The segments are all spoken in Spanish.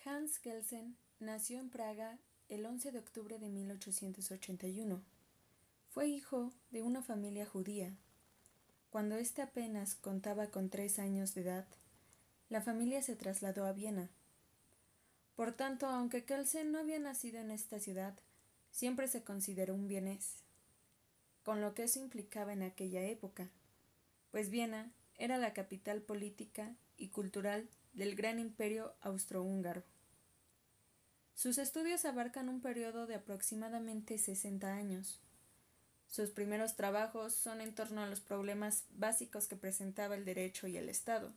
Hans Kelsen nació en Praga el 11 de octubre de 1881. Fue hijo de una familia judía. Cuando éste apenas contaba con 3 años de edad, la familia se trasladó a Viena. Por tanto, aunque Kelsen no había nacido en esta ciudad, siempre se consideró un vienés, con lo que eso implicaba en aquella época, pues Viena era la capital política y cultural del gran imperio austrohúngaro. Sus estudios abarcan un periodo de aproximadamente 60 años. Sus primeros trabajos son en torno a los problemas básicos que presentaba el derecho y el Estado.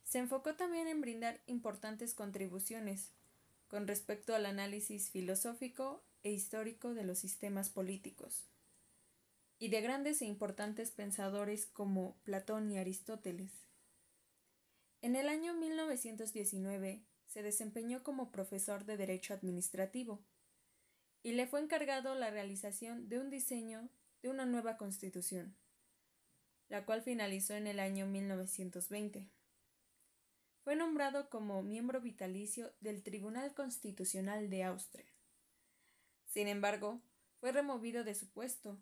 Se enfocó también en brindar importantes contribuciones con respecto al análisis filosófico e histórico de los sistemas políticos, y de grandes e importantes pensadores como Platón y Aristóteles. En el año 1919 se desempeñó como profesor de Derecho Administrativo, y le fue encargado la realización de un diseño de una nueva Constitución, la cual finalizó en el año 1920. Fue nombrado como miembro vitalicio del Tribunal Constitucional de Austria. Sin embargo, fue removido de su puesto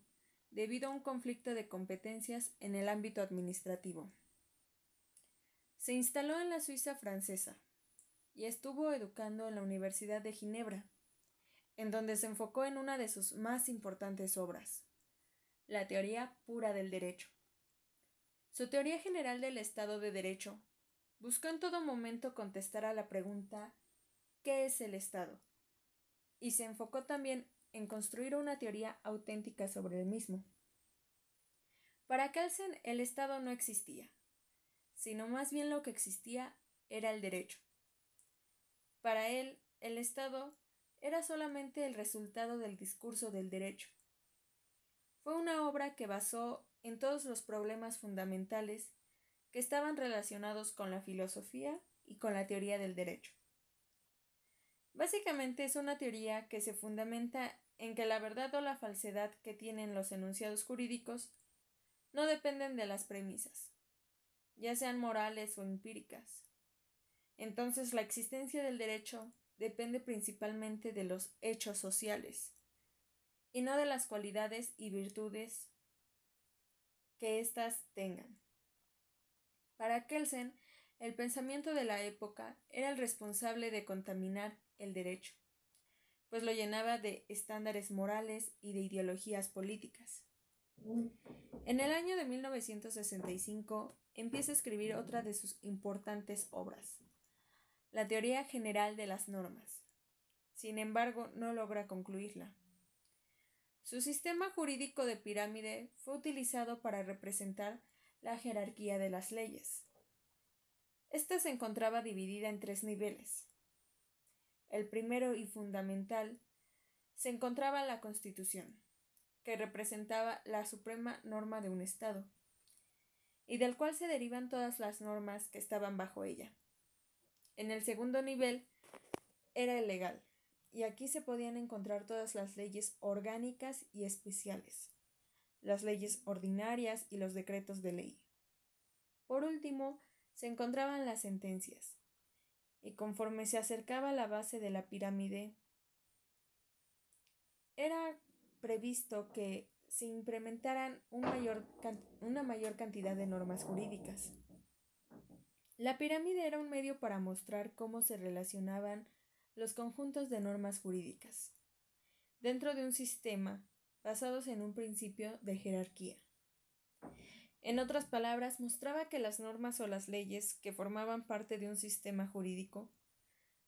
debido a un conflicto de competencias en el ámbito administrativo. Se instaló en la Suiza francesa y estuvo educando en la Universidad de Ginebra, en donde se enfocó en una de sus más importantes obras, la teoría pura del derecho. Su teoría general del Estado de Derecho buscó en todo momento contestar a la pregunta ¿qué es el Estado? Y se enfocó también en construir una teoría auténtica sobre el mismo. Para Kelsen el Estado no existía, sino más bien lo que existía era el derecho. Para él, el Estado era solamente el resultado del discurso del derecho. Fue una obra que basó en todos los problemas fundamentales que estaban relacionados con la filosofía y con la teoría del derecho. Básicamente es una teoría que se fundamenta en que la verdad o la falsedad que tienen los enunciados jurídicos no dependen de las premisas, ya sean morales o empíricas. Entonces la existencia del derecho depende principalmente de los hechos sociales, y no de las cualidades y virtudes que éstas tengan. Para Kelsen, el pensamiento de la época era el responsable de contaminar el derecho, pues lo llenaba de estándares morales y de ideologías políticas. En el año de 1965 empieza a escribir otra de sus importantes obras, la Teoría General de las Normas. Sin embargo, no logra concluirla. Su sistema jurídico de pirámide fue utilizado para representar la jerarquía de las leyes. Esta se encontraba dividida en 3 niveles. El primero y fundamental se encontraba la Constitución, que representaba la suprema norma de un Estado, y del cual se derivan todas las normas que estaban bajo ella. En el segundo nivel era el legal, y aquí se podían encontrar todas las leyes orgánicas y especiales, las leyes ordinarias y los decretos de ley. Por último, se encontraban las sentencias, y conforme se acercaba a la base de la pirámide, era previsto que se implementaran una mayor cantidad de normas jurídicas. La pirámide era un medio para mostrar cómo se relacionaban los conjuntos de normas jurídicas dentro de un sistema basados en un principio de jerarquía. En otras palabras, mostraba que las normas o las leyes que formaban parte de un sistema jurídico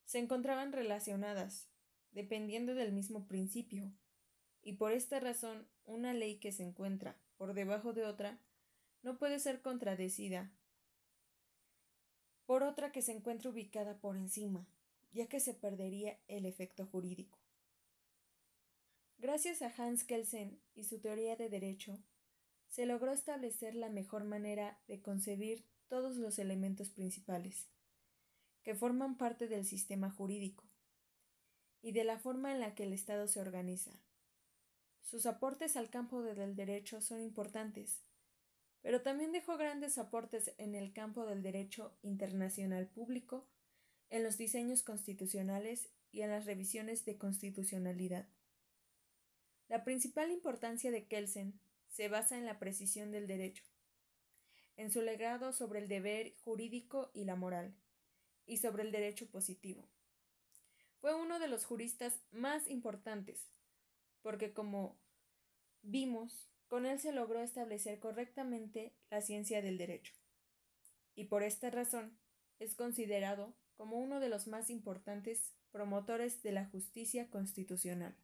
se encontraban relacionadas, dependiendo del mismo principio, y por esta razón una ley que se encuentra por debajo de otra no puede ser contradecida por otra que se encuentre ubicada por encima, ya que se perdería el efecto jurídico. Gracias a Hans Kelsen y su teoría de derecho, se logró establecer la mejor manera de concebir todos los elementos principales, que forman parte del sistema jurídico, y de la forma en la que el Estado se organiza. Sus aportes al campo del derecho son importantes, pero también dejó grandes aportes en el campo del derecho internacional público, en los diseños constitucionales y en las revisiones de constitucionalidad. La principal importancia de Kelsen se basa en la precisión del derecho, en su legado sobre el deber jurídico y la moral, y sobre el derecho positivo. Fue uno de los juristas más importantes, porque como vimos, con él se logró establecer correctamente la ciencia del derecho, y por esta razón es considerado como uno de los más importantes promotores de la justicia constitucional.